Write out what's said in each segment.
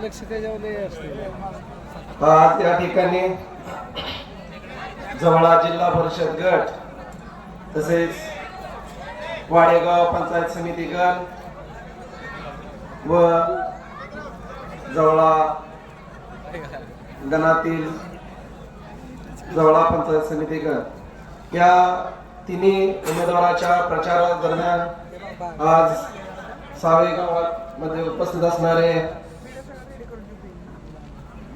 लक्ष त्याच्यावर असते। आज या ठिकाणी जवळा जिल्हा परिषद गट तसेच वाडेगाव पंचायत समिती गण व जवळा गणातील जवळा पंचायत समिती गण या तिन्ही उमेदवाराच्या प्रचारादरम्यान आज सावेगावामध्ये उपस्थित असणारे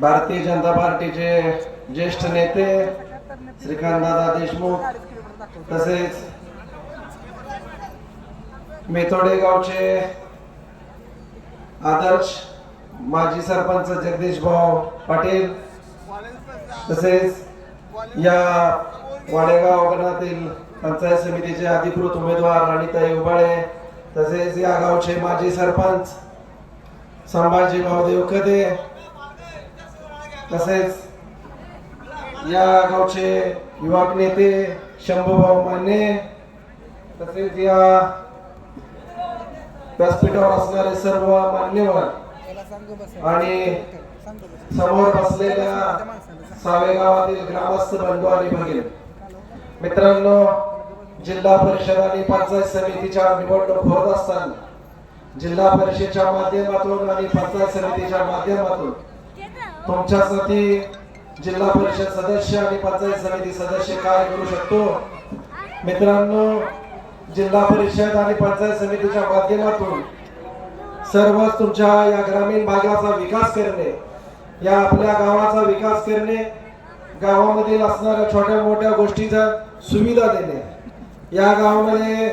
भारतीय जनता पार्टीचे ज्येष्ठ नेते श्रीकांतदादा देशमुख तसेच मेथोडे गावचे आदर्श माजी सरपंच जगदीश भाऊ पाटील तसेच या वाडेगाव गणातील पंचायत समितीचे अधिकृत उमेदवार राणीताई उबाळे तसेच या गावचे माजी सरपंच संभाजी भाऊ देवकदे तसेच या गावचे युवक नेते शंभूभाऊ माने तसेच या व्यासपीठावर असणारे सर्व मान्यवर आणि समोर बसलेल्या सावेगावातील ग्रामस्थ बंधू आणि भगिनी मित्रांनो, जिल्हा परिषद आणि पंचायत समितीच्या निवडणूक होत असताना जिल्हा परिषदेच्या माध्यमातून आणि पंचायत समितीच्या माध्यमातून तुमच्यासाठी जिल्हा परिषद सदस्य आणि पंचायत समिती सदस्य काय करू शकतो। मित्रांनो, जिल्हा परिषद आणि पंचायत समितीच्या माध्यमातून सर्व तुमच्या या ग्रामीण भागाचा विकास करणे, या आपल्या गावाचा विकास करणे, गावामधील असणाऱ्या छोट्या मोठ्या गोष्टीचा सुविधा देणे। या गावामध्ये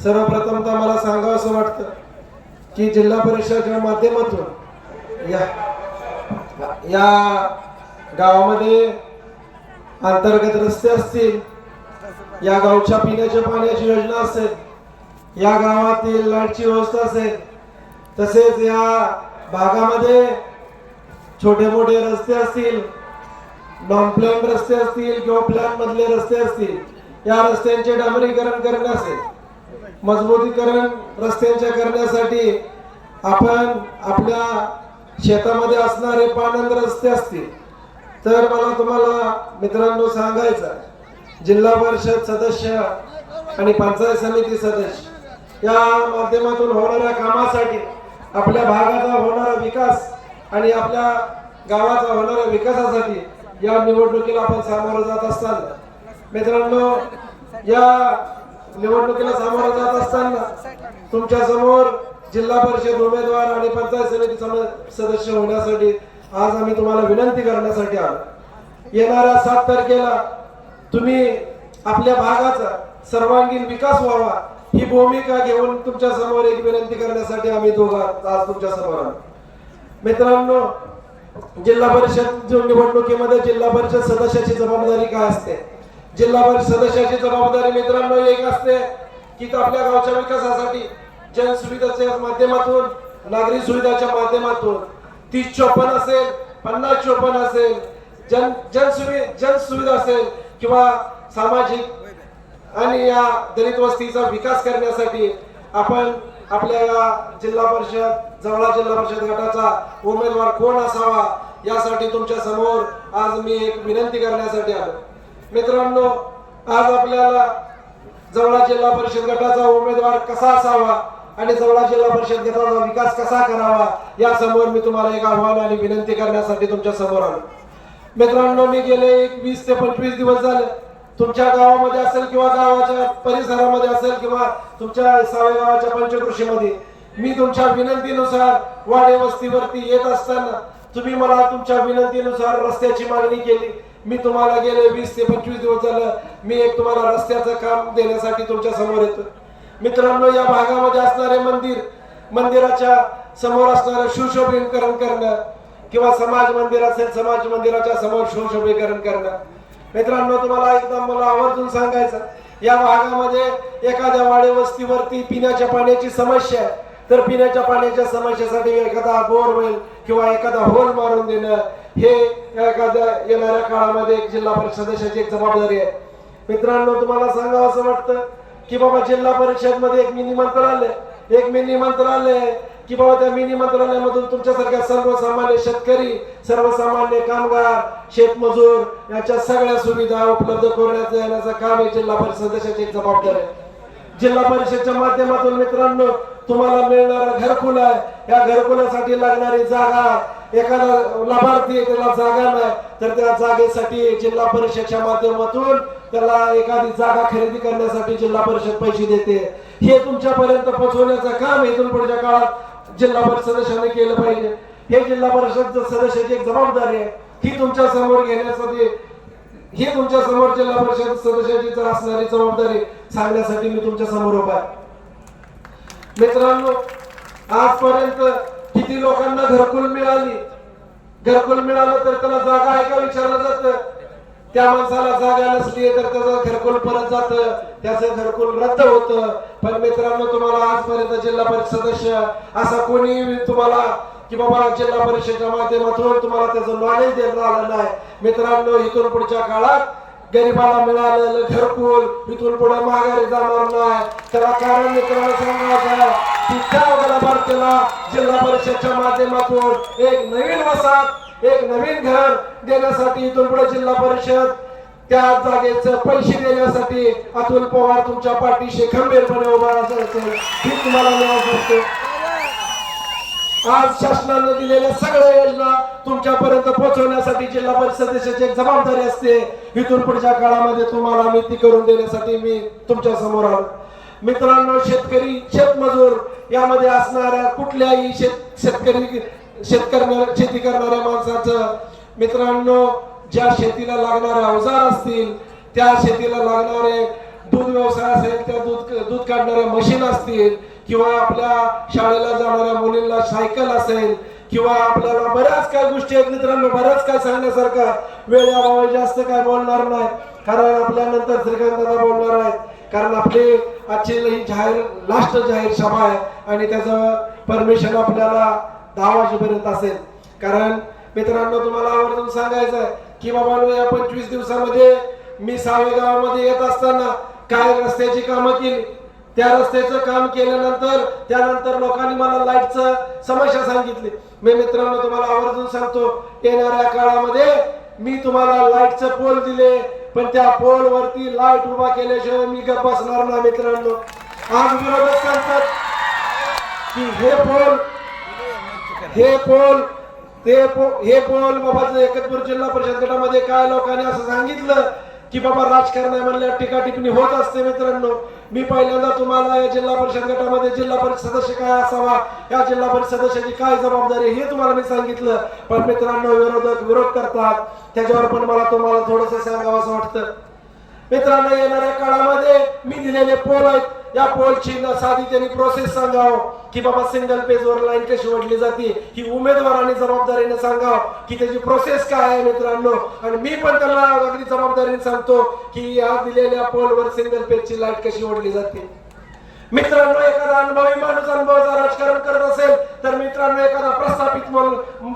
सर्वप्रथम तर मला सांगावंसं वाटतं की जिल्हा परिषदेच्या माध्यमातून या गावामध्ये अंतर्गत रस्ते असतील, या गावच्या पिण्याच्या पाण्याची योजना असेल, या गावातील लाईटची व्यवस्था असेल, तसेच या भागामध्ये छोटे मोठे रस्ते असतील, नॉन प्लॅन रस्ते असतील किंवा प्लॅन मधले रस्ते असतील, या रस्त्यांचे डांबरीकरण करणे असेल, मजबूतीकरण रस्त्यांच्या करण्यासाठी आपण आपल्या शेतामध्ये असणारे पाणंद रस्ते असतील तर मला तुम्हाला मित्रांनो सांगायचं, जिल्हा परिषद सदस्य आणि पंचायत समिती सदस्य या माध्यमातून होणाऱ्या कामासाठी, आपल्या भागाचा होणारा विकास आणि आपल्या गावाचा होणाऱ्या विकासासाठी या निवडणुकीला आपण सामोरं जात असताना मित्रांनो, या निवडणुकीला सामोरं जात असताना तुमच्या समोर जिल्हा परिषद उमेदवार आणि पंचायत समिती सदस्य होण्यासाठी आज आम्ही तुम्हाला विनंती करण्यासाठी आलो। येणाऱ्या 7 तारखेला तुम्ही आपल्या भागाचा सर्वांगीण विकास व्हावा ही भूमिका घेऊन तुमच्या समोर एक विनंती करण्यासाठी आम्ही दोघं आज तुमच्या समोर आलो। मित्रांनो, जिल्हा परिषद निवडणुकीमध्ये जिल्हा परिषद सदस्याची जबाबदारी काय असते? जिल्हा परिषद सदस्याची जबाबदारी मित्रांनो एक असते की आपल्या गावच्या विकासासाठी जनसुविधाच्या माध्यमातून, नागरी सुविधाच्या माध्यमातून 3054 असेल, 5054 असेल, जनसुविधा असेल किंवा सामाजिक आणि या दलित वस्तीचा विकास करण्यासाठी आपण आपल्या जिल्हा परिषद जवळा जिल्हा परिषद गटाचा उमेदवार कोण असावा यासाठी तुमच्या समोर आज मी एक विनंती करण्यासाठी आलो। मित्रांनो, आज आपल्याला जवळा जिल्हा परिषद गटाचा उमेदवार कसा असावा आणि जवळा जिल्हा परिषद गटाचा विकास कसा करावा या समोर मी तुम्हाला एक आव्हान आणि विनंती करण्यासाठी तुमच्या समोर आलो। मित्रांनो, मी गेले 20 ते 25 दिवस झाले तुमच्या गावामध्ये असेल किंवा गावाच्या परिसरामध्ये असेल किंवा तुमच्या सावेगावाच्या पंचकृषीमध्ये मी तुमच्या विनंतीनुसार वाडे वस्तीवरती येत असताना तुम्ही मला तुमच्या विनंतीनुसार रस्त्याची मागणी केली। मी तुम्हाला गेले 20 ते 25 दिवस झालं मी एक तुम्हाला रस्त्याचं काम देण्यासाठी तुमच्या समोर येतो। मित्रांनो, या भागामध्ये असणारे मंदिराच्या समोर असणारे सुशोभीकरण करणं किंवा समाज मंदिर असेल, समाज मंदिराच्या समोर सुशोभीकरण करणं। मित्रांनो, तुम्हाला एकदा मला आवर्जून सांगायचं, या भागामध्ये एखाद्या वाडे वस्तीवरती पिण्याच्या पाण्याची समस्या आहे तर पिण्याच्या पाण्याच्या समस्येसाठी एखादा बोरवेल किंवा एखादा होल मारून देणं हे एखाद्या येणाऱ्या काळामध्ये एक जिल्हा परिषद सदस्याची एक जबाबदारी आहे। मित्रांनो, तुम्हाला सांगावं असं वाटतं की बाबा जिल्हा परिषद मध्ये एक मिनी मंत्रालय की बाबा त्या मिनी मंत्रालयामधून तुमच्यासारख्या सर्वसामान्य शेतकरी, सर्वसामान्य कामगार, शेतमजूर यांच्या सगळ्या सुविधा उपलब्ध करण्याचं येण्याचं काम हे जिल्हा परिषद सदस्याची एक जबाबदारी आहे. जिल्हा परिषदच्या माध्यमातून मित्रांनो तुम्हाला मिळणारा घरकुल आहे, या घरकुलासाठी लागणारी जागा, एखादा लाभार्थी त्याला जागा नाही तर त्या जागेसाठी जिल्हा परिषदच्या माध्यमातून त्याला एखादी जागा खरेदी करण्यासाठी जिल्हा परिषद पैसे देते. हे तुमच्यापर्यंत पोहोचवण्याचं काम इथून पुढच्या काळात जिल्हा परिषद सदस्याने केलं पाहिजे. हे जिल्हा परिषद सदस्याची एक जबाबदारी आहे. ही तुमच्या समोर घेण्यासाठी, ही तुमच्या समोर जिल्हा परिषद सदस्याची असणारी जबाबदारी सांगण्यासाठी मी तुमच्या समोर उभा आहे. मित्रांनो, आजपर्यंत किती लोकांना घरकुल मिळाली, घरकुल मिळालं तर त्याला जागा आहे का विचारलं जातं. त्या माणसाला जागा नसली तर त्याचं घरकुल परत जातं, त्याचं घरकुल रद्द होतं. पण मित्रांनो, तुम्हाला आजपर्यंत जिल्हा परिषद सदस्य असा कोणी तुम्हाला की बाबा जिल्हा परिषदेच्या माध्यमातून तुम्हाला त्याचं नॉलेज देण्यात आलं नाही. मित्रांनो, इथून पुढच्या काळात गरिबाला मिळालेलं घरकुल इथून पुढे माघारी जाणार नाही. त्याला कारण मित्रांनो सांगायचं आहे की त्या लाभार्थीला जिल्हा परिषदच्या माध्यमातून एक नवीन वसाहत, एक नवीन घर देण्यासाठी इथून पुढे जिल्हा परिषद त्या जागेचे पैसे देण्यासाठी अतुल पवार तुमच्या पाठीशी खंबीरपणे उभा असेल ही तुम्हाला मी सांगतो. आज शासनाने दिलेल्या सगळ्या योजना तुमच्यापर्यंत पोहोचवण्यासाठी जिल्हा परिषद सदस्याची एक जबाबदारी असते. इथून पुढच्या काळामध्ये तुम्हाला मी ती करून देण्यासाठी मी तुमच्या समोर आलो. मित्रांनो, शेतकरी, शेतमजूर यामध्ये असणाऱ्या कुठल्याही शेती करणाऱ्या माणसाचं मित्रांनो ज्या शेतीला लागणारे अवजार असतील, त्या शेतीला लागणारे दूध व्यवसाय असेल, त्या दूध काढणाऱ्या मशीन असतील, किंवा आपल्या शाळेला जाणाऱ्या मुलींना सायकल असेल, किंवा आपल्याला बऱ्याच काही गोष्टी आहेत मित्रांनो, बऱ्याच काय सांगण्यासारखं. वेळ याबाबत जास्त काय बोलणार नाही, कारण आपल्यानंतर श्रीकांत दादा बोलणार आहेत. कारण आपली आजची ही लास्ट जाहीर सभा आहे आणि त्याचं परमिशन आपल्याला 10 वाजेपर्यंत असेल. कारण मित्रांनो, तुम्हाला आवर्जून सांगायचं आहे की बाबा या 25 दिवसामध्ये मी सावे गावामध्ये येत असताना काय रस्त्याची कामं केली, त्या रस्त्याचं काम केल्यानंतर त्यानंतर लोकांनी मला लाईटचं समस्या सांगितली. मी मित्रांनो तुम्हाला आवर्जून सांगतो, येणाऱ्या काळामध्ये मी तुम्हाला लाईटचं पोल दिले, पण त्या पोल वरती लाईट उभा केल्याशिवाय मी गप्प बसणार नाही. मित्रांनो, आज विरोधक सांगतात की हे पोल बाबा एकतपूर जिल्हा परिषद गटामध्ये काय लोकांनी असं सांगितलं की बाबा राजकारण आहे म्हणल्यावर टीका टिप्पणी होत असते. मित्रांनो, मी पहिल्यांदा तुम्हाला या जिल्हा परिषद गटामध्ये जिल्हा परिषद सदस्य काय असावा, या जिल्हा परिषद सदस्याची काय जबाबदारी हे तुम्हाला मी सांगितलं. पण मित्रांनो, विरोधक विरोध करतात, त्याच्यावर पण मला तुम्हाला थोडंसं सांगावं असं वाटतं. मित्रांनो, येणाऱ्या काळामध्ये मी दिलेले पोल आहेत, या पोलची साधी त्यांनी प्रोसेस सांगावं की बाबा सिंगल पेजवर लाईन कशी ओढली जाते, ही उमेदवारांनी जबाबदारीने सांगावं की त्याची प्रोसेस काय आहे. मित्रांनो, आणि मी पण त्यांना अगदी जबाबदारीने सांगतो की या दिलेल्या पोलवर सिंगल पेजची लाईट कशी ओढली जाते. मित्रांनो, एखादा अनुभवी माणूस अनुभवाचं राजकारण करत असेल तर मित्रांनो, एखादा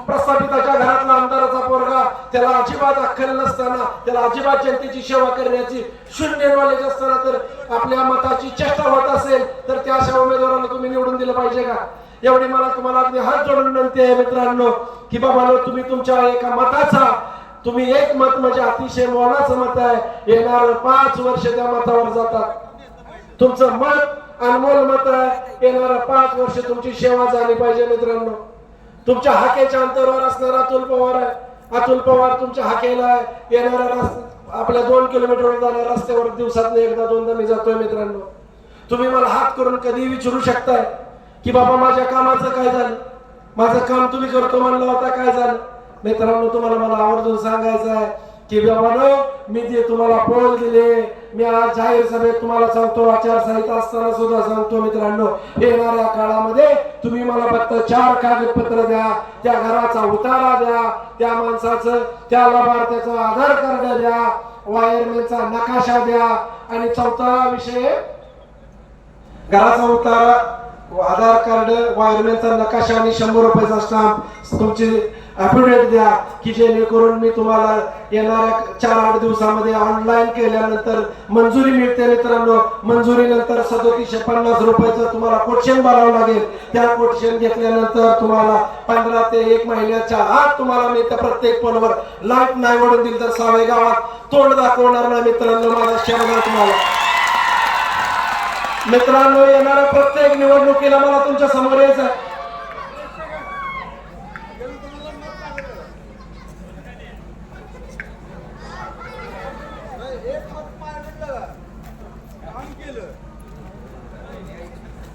प्रस्थापिताच्या घरातला आमदाराचा पोरगा, त्याला अजिबात अक्कल नसताना, त्याला अजिबात जनतेची सेवा करण्याची शून्य नॉलेज असताना तर आपल्या मताची चेष्टा होत असेल तर त्या अशा उमेदवाराला तुम्ही निवडून दिलं पाहिजे का? एवढी मला तुम्हाला अगदी हात जोडून विनंती आहे मित्रांनो की बाबा तुम्ही तुमच्या एका मताचा, तुम्ही एक मत म्हणजे अतिशय मोलाचं मत आहे, येणार 5 वर्ष त्या मतावर जातात. तुमचं मत अनमोल मत आहे, येणारा 5 वर्ष तुमची सेवा झाली पाहिजे. मित्रांनो, तुमच्या हाकेच्या अंतरावर असणारा अतुल पवार आहे. अतुल पवार तुमच्या हाकेला आहे. येणाऱ्या आपल्या 2 किलोमीटर जाणाऱ्या रस्त्यावर दिवसात एकदा दोनदा मी जातोय. मित्रांनो, तुम्ही मला हात करून कधी विचारू शकताय की बाबा माझ्या कामाचं काय झालं, माझं काम तुम्ही करतो म्हणलं होता, काय झालं. मित्रांनो, तुम्हाला मला आवर्जून सांगायचं आहे की बाबा मी जे तुम्हाला पोल दिले, मी आज जाहीर सभेत तुम्हाला सांगतो, आचारसंहिता असताना सुद्धा सांगतो मित्रांनो, येणाऱ्या काळामध्ये तुम्ही मला फक्त 4 कागदपत्र द्या, त्या घराचा उतारा द्या, त्या माणसाचं, त्या लाभार्थ्याचं आधार कार्ड द्या, वायरमॅनचा नकाशा द्या, आणि 4था विषय घराचा उतारा, आधार कार्ड, वायरमॅनचा नकाशा आणि 100 रुपयाचा स्टाम्प तुमची ॲफिडेव्हिट द्या की जेणेकरून मी तुम्हाला येणाऱ्या 4-8 दिवसामध्ये ऑनलाईन केल्यानंतर मंजुरी मिळते. मित्रांनो, मंजुरीनंतर 3750 रुपयाचं तुम्हाला कोटेशन भरावं लागेल. त्या कोटेशन घेतल्यानंतर तुम्हाला 15 ते 1 महिन्याच्या आत तुम्हाला मी त्या प्रत्येक पोलवर लाईट नाही ओढून दिली तर सावे गावात तोंड दाखवणार नाही. मित्रांनो, माझा शब्द तुम्हाला. मित्रांनो, येणाऱ्या प्रत्येक निवडणुकीला मला तुमच्या समोर यायचं आहे.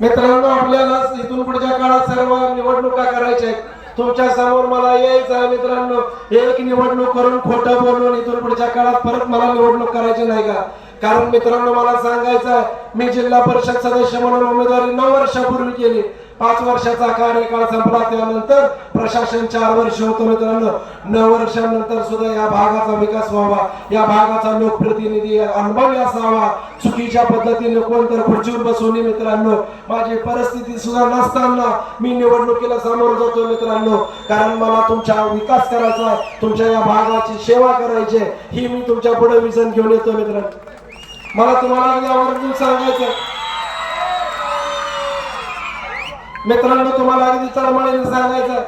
मित्रांनो, आपल्याला इथून पुढच्या काळात सर्व निवडणुका करायच्या आहेत. तुमच्या समोर मला यायचं आहे. मित्रांनो, एक निवडणूक करून खोटं बोलून इथून पुढच्या काळात परत मला निवडणूक करायची नाही का? कारण मित्रांनो, मला सांगायचं आहे, मी जिल्हा परिषद सदस्य म्हणून उमेदवारी 9 वर्षापूर्वी केली. 5 वर्षाचा कार्यकाळ संपला, त्यानंतर प्रशासन 4 वर्ष होतं. मित्रांनो, 9 वर्षानंतर सुद्धा या भागाचा विकास व्हावा, या भागाचा लोकप्रतिनिधी अनुभवी असावा. चुकीच्या पद्धतीने कोणतर खुर्चीवर बसवणे. मित्रांनो, माझी परिस्थिती सुद्धा नसताना मी निवडणुकीला सामोरं जातो. मित्रांनो, कारण मला तुमचा विकास करायचा, तुमच्या या भागाची सेवा करायची, ही मी तुमच्या पुढे विजन घेऊन येतो. मित्रांनो, मला तुम्हाला यावर सांगायचं. मित्रांनो, तुम्हाला अगदी चळमळीने सांगायचं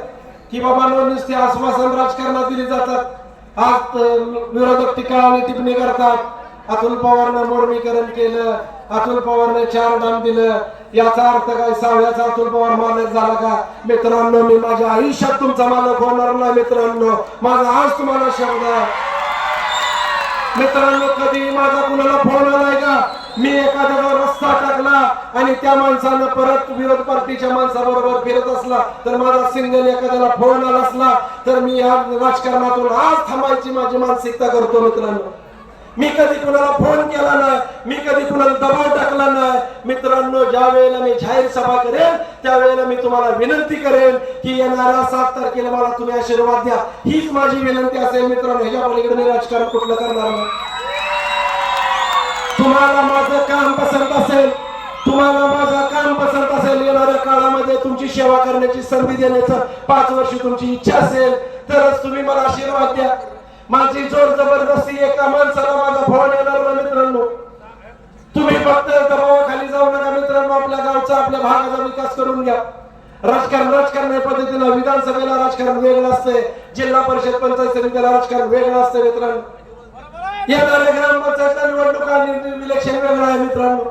की बाबा नुसते आश्वासन राजकारणात दिली जातात. आज विरोधक टीका आणि टिप्पणी करतात. अतुल पवारनं मोडमीकरण केलं, अतुल पवारने 4 डाम दिलं, याचा अर्थ काय? साव्याचा अतुल पवार मालक झाला का? मित्रांनो, मी माझ्या आयुष्यात तुमचा मालक होणार नाही. मित्रांनो, माझा आज तुम्हाला शब्द आहे. मित्रांनो, कधी माझा कुणाला फोन आलाय का? मी एखाद्यावर रस्ता टाकला आणि त्या माणसानं परत विरोध पार्टीच्या माणसाबरोबर फिरत असला तर माझा सिंगल एखाद्याला फोन आला असला तर मी या राजकारणातून आज थांबायची माझी मानसिकता करतो. मित्रांनो, मी कधी कुणाला फोन केला नाही, मी कधी कुणाला दबाव टाकला नाही. मित्रांनो, ज्या वेळेला मी जाहीर सभा करेन त्यावेळेला मी तुम्हाला विनंती करेन की येणाऱ्या 7 तारखेला मला तुम्ही आशीर्वाद द्या, हीच माझी विनंती असेल. मित्रांनो, ह्याच्या पलीकडे मी राजकारण कुठलं करणार नाही. तुम्हाला माझं काम पसंत असेल, तुम्हाला माझं काम पसंत असेल, येणाऱ्या काळामध्ये तुमची सेवा करण्याची संधी देण्याचं 5 वर्ष तुमची इच्छा असेल तरच तुम्ही मला आशीर्वाद द्या. माझी जोर जबरदस्ती एका माणसाला माझा फोन येणार नाही. मित्रांनो, तुम्ही फक्त दबावाखाली जाऊ नका. मित्रांनो, आपल्या गावचा आपल्या भागाचा विकास करून घ्या. राजकारण या पद्धतीनं विधानसभेला राजकारण वेगळं असतंय, जिल्हा परिषद पंचायत समितीला राजकारण वेगळं असतं. मित्रांनो, येणाऱ्या ग्रामपंचायत निवडणुका इलेक्शन वेगळं आहे. मित्रांनो,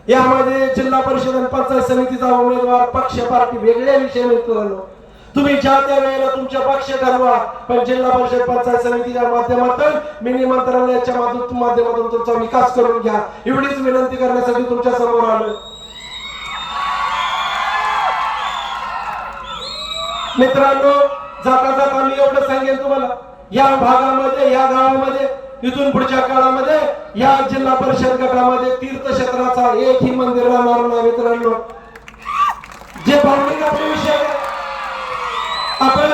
यामध्ये जिल्हा परिषद आणि पंचायत समितीचा उमेदवार पक्ष पार्टी वेगळे विषय. मित्रांनो, तुम्ही ज्या त्या वेळेला तुमच्या पक्ष ठरवा, पण जिल्हा परिषद पंचायत समितीच्या माध्यमातून मिनी मंत्रालयाच्या माध्यमातून तुमचा विकास करून घ्या. एवढीच विनंती करण्यासाठी तुमच्या समोर आलोय. मित्रांनो, जाता जाता मी एवढं सांगेन तुम्हाला, या भागामध्ये, या गावामध्ये इथून पुढच्या काळामध्ये या जिल्हा परिषद गटामध्ये तीर्थक्षेत्राचा एकही मंदिर राहणार नाही. मित्रांनो, जे भावनिक आपले विषय आहे, आपण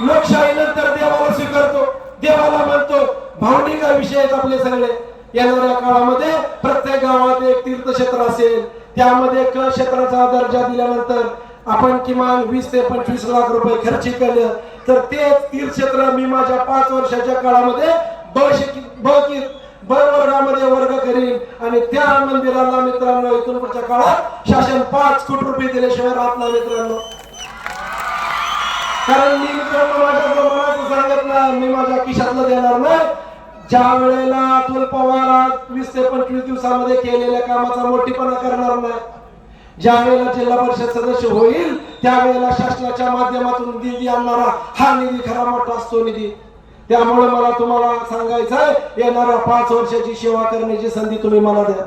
लोकशाहीनंतर देवाला स्वीकारतो, देवाला म्हणतो, भावनिक विषय आहेत आपले सगळे. येणाऱ्या काळामध्ये प्रत्येक गावात एक तीर्थक्षेत्र असेल, त्यामध्ये क क्षेत्राचा दर्जा दिल्यानंतर आपण किमान 20 ते 25 लाख रुपये खर्च केले तर ते तीर्थक्षेत्र मी माझ्या 5 वर्षाच्या काळामध्ये ब वर्गामध्ये वर्ग करीन आणि त्या मंदिराला मित्रांनो इथून पुढच्या काळात शासन 5 कोटी रुपये दिल्याशिवाय राहत नाही. मित्रांनो, कारण मी मित्रांनो माझ्या मनाचं सांगत नाही, मी माझ्या खिशातलं देणार नाही. ज्या वेळेला अतुल पवार 20 ते 25 दिवसामध्ये केलेल्या कामाचा मोठीपणा करणार नाही, ज्या वेळेला जिल्हा परिषद सदस्य होईल त्यावेळेला शासनाच्या माध्यमातून निधी आणणारा हा निधी खरा मोठा असतो निधी. त्यामुळे मला तुम्हाला सांगायचं आहे, येणाऱ्या 5 वर्षाची सेवा करण्याची संधी तुम्ही मला द्या.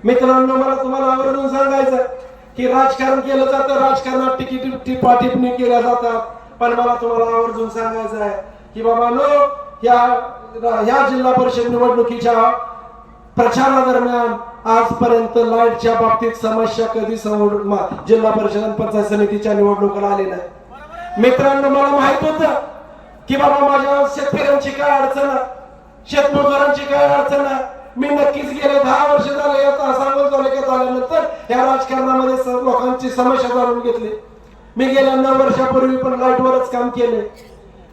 मित्रांनो, मला तुम्हाला आवर्जून सांगायचं की राजकारण केलं जातं, राजकारणात टिप्पणी केल्या जातात, पण मला तुम्हाला आवर्जून सांगायचं आहे की बाबांनो, या जिल्हा परिषद निवडणुकीच्या प्रचारादरम्यान आजपर्यंत लाईटच्या बाबतीत समस्या कधी जिल्हा परिषद आणि पंचायत समितीच्या निवडणुकीला आली नाही. मित्रांनो, मला माहित होतं की बाबा माझ्या शेतकऱ्यांची काय अडचण आहे, शेतमजुरांची काय अडचण आहे. मी नक्कीच गेले 10 वर्ष झाले या सांगोल तालुक्यात आल्यानंतर या राजकारणामध्ये लोकांची समस्या जाणून घेतली. मी गेल्या 9 वर्षापूर्वी पण लाईटवरच काम केले.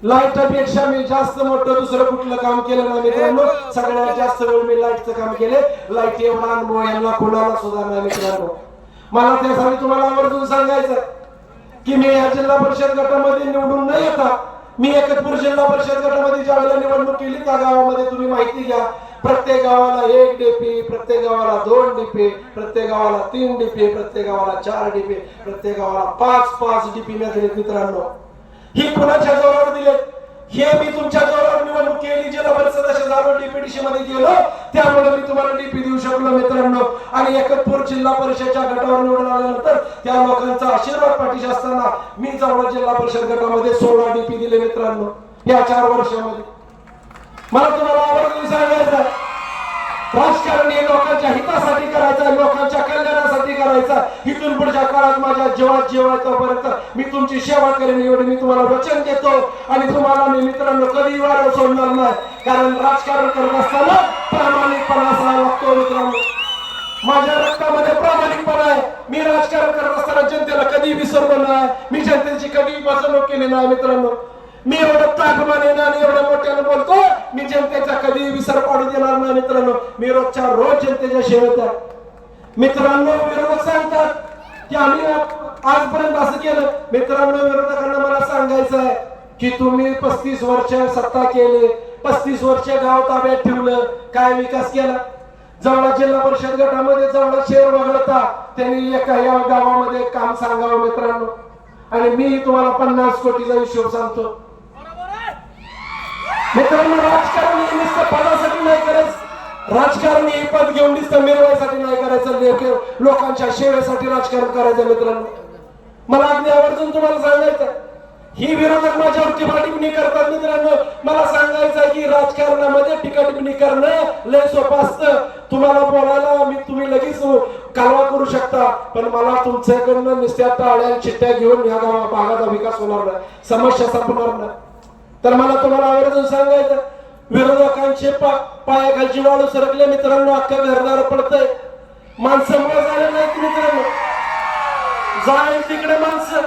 लाईटपेक्षा मी जास्त मोठं दुसरं कुठलं काम केलं नाही मित्रांनो. सगळ्यात जास्त वेळ मी लाईटचं काम केले. लाईट एवढा अनुभव यांना कोणाला सुद्धा नाही मित्रांनो. मला त्यासाठी तुम्हाला आवर्जून सांगायचं की मी या जिल्हा परिषद गटामध्ये निवडून न येता मी एकतपूर जिल्हा परिषद गटामध्ये ज्या वेळेला निवडणूक केली त्या गावामध्ये तुम्ही माहिती घ्या, प्रत्येक गावाला 1 डीपी, प्रत्येक गावाला 2 डीपी, प्रत्येक गावाला 3 डीपी, प्रत्येक गावाला 4 डीपी, प्रत्येक गावाला 5 डीपी दिलेत मित्रांनो. ही कुणाच्या जोरावर दिले? हे मी तुमच्या जोरावर निवडणूक केली, जिल्हा परिषद सदस्य झालो, डीपीडीसी मध्ये गेलो, त्यामुळे मी तुम्हाला डीपी देऊ शकलो मित्रांनो. आणि एकतपूर जिल्हा परिषदच्या गटावर निवडून आल्यानंतर त्या लोकांचा आशीर्वाद पाठीशी असताना मी जावळ जिल्हा परिषद गटामध्ये 16 डीपी दिले मित्रांनो या 4 वर्षामध्ये. मला तुम्हाला आवर्जून सांगायचं, राजकारण हे लोकांच्या हितासाठी करायचं, लोकांच्या कल्याणासाठी करायचं. इथून पुढच्या काळात माझ्या जीवात जीवापर्यंत मी तुमची सेवा करेन एवढे मी तुम्हाला वचन देतो. आणि तुम्हाला मी मित्रांनो कधी वाढ सोडणार नाही, कारण राजकारण करत असताना प्रामाणिकपणा असावा लागतो मित्रांनो. माझ्या रक्तामध्ये प्रामाणिकपणा आहे. मी राजकारण करत असताना जनतेला कधी विसरलो नाही, मी जनतेची कधी फसवणूक केली नाही मित्रांनो. मी एवढं ताकमाने आणि एवढ्या मोठ्याने बोलतो, मी जनतेचा कधी विसर पाडू देणार नाही मित्रांनो. मी रोजच्या रोज जनतेच्या सेवेत आहे मित्रांनो. विरोधक सांगतात की आम्ही आजपर्यंत असं केलं. मित्रांनो, विरोधकांना मला सांगायचं आहे की तुम्ही 35 वर्ष सत्ता केली, 35 वर्ष गाव ताब्यात ठेवलं, काय विकास केला? जवळ जिल्हा परिषद गटामध्ये जवळ शहर वगळता त्यांनी एका या गावामध्ये काम सांगावं मित्रांनो. आणि मी तुम्हाला 50 कोटीचा हिशोब सांगतो मित्रांनो. राजकारण हे नुसतं पदासाठी नाही करायचं, राजकारण हे पद घेऊन नुसतं मिरवायसाठी नाही करायचं, लोकांच्या सेवेसाठी राजकारण करायचं मित्रांनो. मला अगदी आवर्जून तुम्हाला सांगायचं, ही विरोधक माझ्यावर टीका टिप्पणी करतात मित्रांनो. मला सांगायचं की राजकारणामध्ये टीका टिप्पणी करणं लय सोपं असतं. तुम्हाला बोलायला तुम्ही लगेच कालवा करू शकता, पण मला तुमच्याकडनं नुसत्या टाळ्या चिट्ट्या घेऊन या भागाचा विकास होणार नाही, समस्या संपणार नाही. तर मला तुम्हाला आवर्जून सांगायचं, विरोधकांचे पायाखालची वाळू सरकले मित्रांनो. अख्खं घरदार पडतंय, माणसं मुळे झाले नाहीत मित्रांनो. जाईल तिकडे माणसं,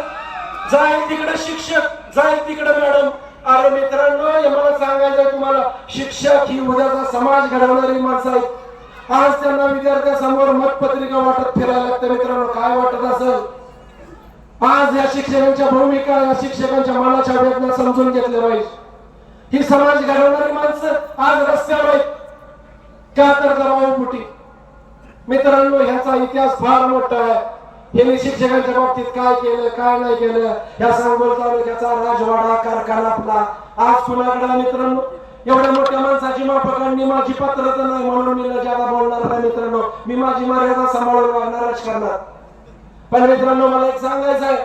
जाईल तिकडे शिक्षक, जाईल तिकडे मॅडम. अरे मित्रांनो, हे मला सांगायचं तुम्हाला, शिक्षक ही उद्याचा समाज घडवणारी माणसं आहेत. आज त्यांना विद्यार्थ्यांसमोर मतपत्रिका वाटत फिरायला लागतं मित्रांनो. काय वाटत असेल? आज या शिक्षकांच्या भूमिका, या शिक्षकांच्या मनाच्या वेदना समजून घेतल्या पाहिजे. ही समाज घडवणारी माणसं आज रस्त्यावर आहेत का? तर जबाबदारी मित्रांनो. ह्याचा इतिहास फार मोठा आहे. यांनी शिक्षकांच्या बाबतीत काय केलं, काय नाही केलं, या सांगोल तालुक्याचा राजवाडा कारखाना आपला आज कुणाकडे मित्रांनो? एवढ्या मोठ्या माणसाची माफकांनी माझी पात्रता नाही म्हणून मी ज्यादा बोलणार नाही मित्रांनो. मी माझी मर्यादा सांभाळून वागणार राजकारणात. पण मित्रांनो, मला एक सांगायचं आहे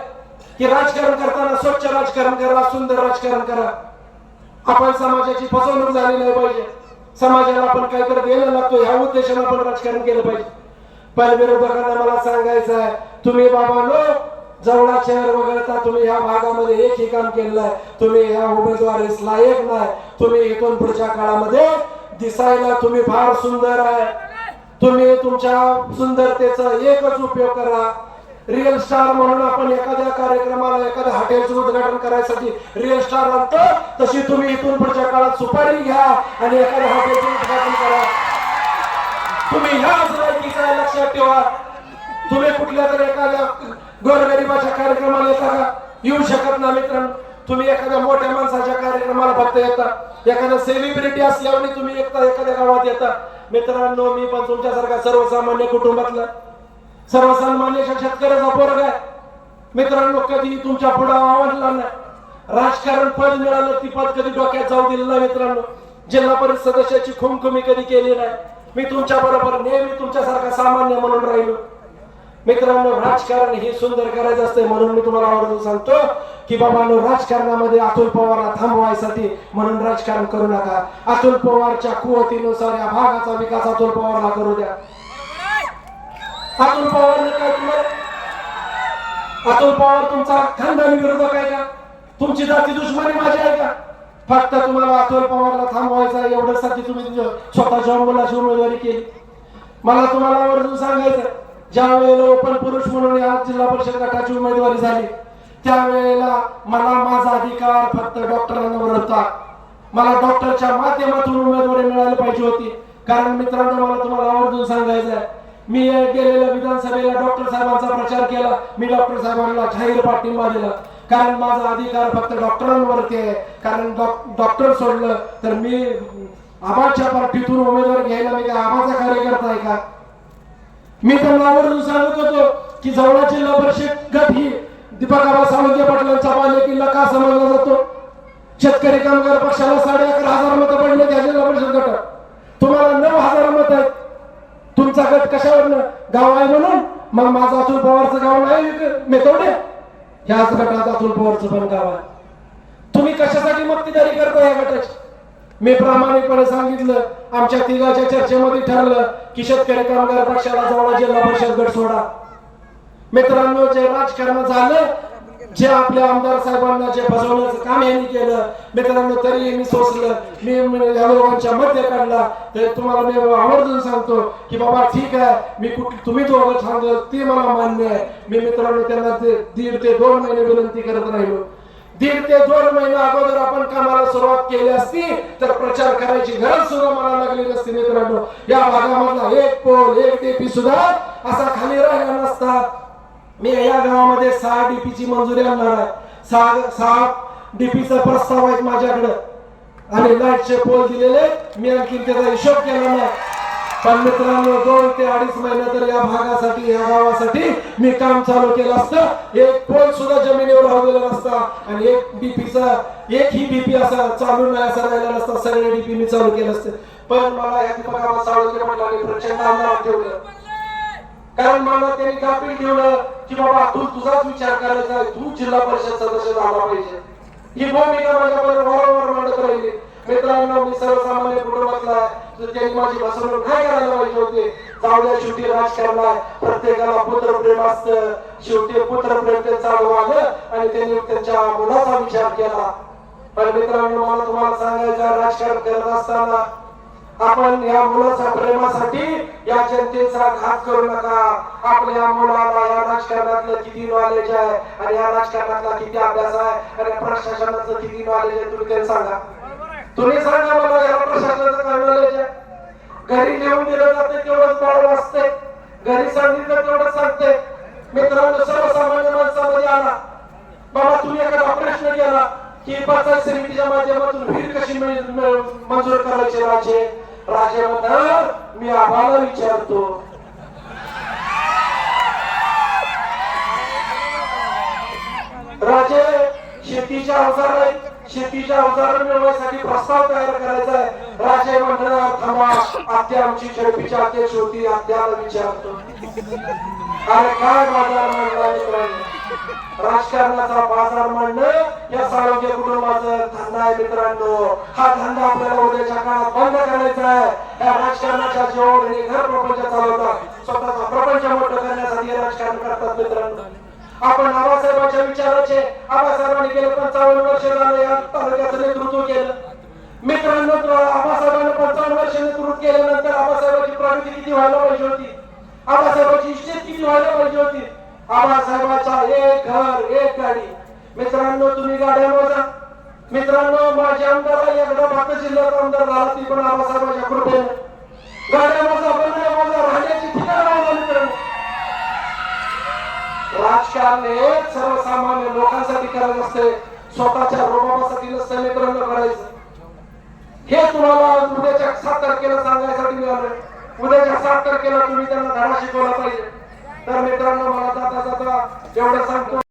की राजकारण करताना स्वच्छ राजकारण करा, सुंदर राजकारण करा. आपण समाजाची फसवणूक झाली नाही पाहिजे, समाजाला आपण काहीतरी द्यायला लागतो ह्या उद्देशाने आपण राजकारण केलं पाहिजे. पण विरोधकांना मला सांगायचं आहे, तुम्ही बाबांनो जवळा शहर वगळता तुम्ही ह्या भागामध्ये एकही काम केलं नाही. तुम्ही ह्या उमेदवारीस लायक नाही. तुम्ही इथून पुढच्या काळामध्ये दिसायला तुम्ही फार सुंदर आहे. तुम्ही तुमच्या सुंदरतेचा एकच उपयोग करा. रिअल स्टार म्हणून आपण एखाद्या कार्यक्रमाला, एखाद्या हॉटेलचं उद्घाटन करायसाठी रिअल स्टार आणतो, तशी तुम्ही इथून पुढच्या काळात सुपारी घ्या आणि एखाद्या हॉटेलचं उद्घाटन करा. तुम्ही ह्याच लायकीचा लक्षात ठेवा. तुम्ही कुठल्या तरी एखाद्या गोरगरिबाच्या कार्यक्रमाला येता का? येऊ शकत नाही मित्रांनो. तुम्ही एखाद्या मोठ्या माणसाच्या कार्यक्रमाला फक्त येता, एखादा सेलिब्रिटी असल्यावर तुम्ही एखाद्या गावात येता मित्रांनो. मी पण तुमच्यासारखा सर्वसामान्य कुटुंबातला, सर्वसामान्य शेतकऱ्याचा पोरगा आहे मित्रांनो. कधी तुमच्या पुढे आवडला नाही. राजकारण पद मिळालं, ती पद कधी डोक्यात जाऊ दिलं नाही मित्रांनो. जिल्हा परिषद सदस्याची खुमखुमी कधी केली नाही. मी तुमच्या बरोबर नेहमी तुमच्यासारखा सामान्य म्हणून राहिलो मित्रांनो. राजकारण हे सुंदर करायचं असते म्हणून मी तुम्हाला आवर्जून सांगतो की बाबांनो, राजकारणामध्ये अतुल पवारला थांबवायसाठी म्हणून राजकारण करू नका. अतुल पवारच्या कुवतीनुसार या भागाचा विकास अतुल पवारला करू द्या. अतुल पवारने काय तुम्हाला, अतुल पवार तुमचा खानदानी विरोधक आहे का? तुमची जाती दुश्मनी माझी आहे का? फक्त तुम्हाला अतुल पवारला थांबवायचा एवढ्यासाठी तुम्ही स्वतःच्या मुलाची उमेदवारी केली. मला तुम्हाला आवर्जून सांगायचं, ज्या वेळेला ओपन पुरुष म्हणून या जिल्हा परिषद गटाची उमेदवारी झाली त्यावेळेला मला माझा अधिकार फक्त डॉक्टरांवर होता. मला डॉक्टरच्या माध्यमातून उमेदवारी मिळाली पाहिजे होती. कारण मित्रांनो, मला तुम्हाला आवर्जून सांगायचं आहे, मी गेलेल्या विधानसभेला डॉक्टर साहेबांचा प्रचार केला. मी डॉक्टर साहेबांना जाहीर पाठिंबा दिला. कारण माझा अधिकार फक्त डॉक्टरांवरती आहे. कारण डॉक्टर सोडलं तर मी आबाच्या पार्टीतून उमेदवार घ्यायला मी काय आबाचा कार्यकर्ता आहे का? मी त्यांना आवर्जून सांगत होतो की जवळा जिल्हा परिषद गट ही दीपक सावंत पाटलांचा बालेकिल्ला का समजला जातो? शेतकरी कामगार पक्षाला 11,500 मतं पडले त्या जिल्हा परिषद गटात. तुम्हाला 9,000 मत आहेत. तुमचा गट कशावरनं? गाव आहे म्हणून? मग माझं अतुल पवारचं गाव नाही मेथवडे? ह्याच गटात अतुल पवारचं पण गाव आहे. तुम्ही कशासाठी मक्तेदारी करता या गटाची? मी प्रामाणिकपणे सांगितलं, आमच्या तिघाच्या चर्चेमध्ये ठरलं की शेतकरी कामगार पक्षाला जवळ जिल्हा परिषद गट सोडा. मित्रांनो, जे राजकारण झालं, जे आपल्या आमदार साहेबांना जे फसवण्याचं काम यांनी केलं, मित्रांनो, तरी मी सोचलं. मी या लोकांच्या मध्ये काढला. तर तुम्हाला मी आवर्जून सांगतो की बाबा ठीक आहे, मी तुम्ही दोघं सांगत ते मला मान्य आहे. मी मित्रांनो त्यांना 1.5 ते 2 महिने विनंती करत राहिलो. 1.5 ते 2 महिने अगोदर आपण कामाला सुरुवात केली असती तर प्रचार करायची गरज सुद्धा मला लागली नसती. मित्रांनो, या भागामधला एक पोल, एक डीपी सुद्धा असा खाली राहिला नसता. मी या गावामध्ये 6 डीपीची मंजुरी आणणार आहे. 6 डीपीचा प्रस्ताव आहे माझ्याकडे आणि लाईटचे पोल दिलेले. मी आणखी त्याचा हिशोब केला नाही. पण मित्रांनो, 2 ते 2.5 महिने तर या भागासाठी, या गावासाठी मी काम चालू केलं असतं. एक पोल सुद्धा जमिनीवर राहिलेला नसता आणि एकही डीपी असा चालू नाही असा राहिला नसता. सगळे डीपी मी चालू केलं असतं. पण मला या दीपक सावंत पाटलांनी प्रचंड आव्हान ठेवलं. कारण मला त्यांनी कापील ठेवलं की बाबा तू तुझाच विचार करायचा, तू जिल्हा परिषद सदस्य झाला पाहिजे. ही भूमिका माझ्याबरोबर वारंवार मांडत राहिली. मित्रांनो, मी सर्वसामान्य कुटुंबातला, त्यांनी माझी फसवणूक नाही करायला पाहिजे होते. जाऊ द्या, शेवटी राजकारण आहे, प्रत्येकाला पुत्रप्रेम असतं. शेवटी पुत्रप्रेम ते चालू आलं आणि त्यांनी त्यांच्या मुलाचा विचार केला. पण मित्रांनो, मला तुम्हाला सांगायचं, राजकारण करत असताना आपण या मुलाच्या प्रेमासाठी या जनतेचा घात करू नका. आपल्या मुलाला या राजकारणातलं किती नॉलेज आहे आणि या राजकारणातला किती अभ्यास आहे आणि प्रशासनाचं किती नॉलेज आहे तुम्ही सांगा. तुम्ही सांगा मला, या प्रशासनाचं काय नॉलेज आहे? घरी लिहून दिलं जातं तेवढंच बाळ वाचते, घरी सांगितलं तेवढंच सांगते. मित्रांनो, सर्वसामान्य माणसामध्ये आला, बाबा तुम्ही एखादा प्रश्न केला की पंचायत समितीच्या माध्यमातून विहीर कशी मंजूर करायची राजे म्हणतात, मी आम्हाला विचारतो. राजे, शेतीच्या अवजार मिळवण्यासाठी प्रस्ताव तयार करायचा आहे. राजे म्हणणार, थांबा, आत्या आमची झडपीच्या अध्यक्ष होती, आत्याला विचारतो. अरे काय बाजार मांडला मित्रांनो? राजकारणाचा बाजार मांडणं या साळुंखे कुटुंबाचा धंदा आहे. मित्रांनो, हा धंदा आपल्याला उद्याच्या काळात बंद करायचा आहे. या राजकारणाच्या जीवावर हे घर प्रपंच चालवतात, स्वतःचा प्रपंच मोठं करण्यासाठी राजकारण करतात. मित्रांनो, आपण आबासाहेबांच्या विचाराचे, आबासाहेबांनी गेले 55 वर्ष झाले या तालुक्याचं नेतृत्व केलं. मित्रांनो, आबासाहेबांनी 55 वर्ष नेतृत्व केल्यानंतर आबासाहेबांची प्रगती किती व्हायला पाहिजे होती? आबासाहेबांची इज्जत किती व्हायला पाहिजे होती? आबासाहेबांचा एक घर, एक गाडी. मित्रांनो, तुम्ही गाड्या मोजा. मित्रांनो, माझे आमदार एकदा 5 जिल्ह्यात आमदार झाला, ती पण आबासाहेबांच्या कृपेने. गाड्या मोजा, बंगल्या मोजा, राहण्याची ठिकाणं मोजा. मित्रांनो, राजकारण हे सर्वसामान्य लोकांसाठी करायचं असते, स्वतःच्या रोबासाठी नसतं. मित्रांनो, करायचं हे तुम्हाला उद्याच्या 7 तारखेला सांगायसाठी मिळालं. उद्याच्या 7 तारखेला तुम्ही त्यांना धडा शिकवला पाहिजे. तर मित्रांनो, मला जाता एवढं सांगतो.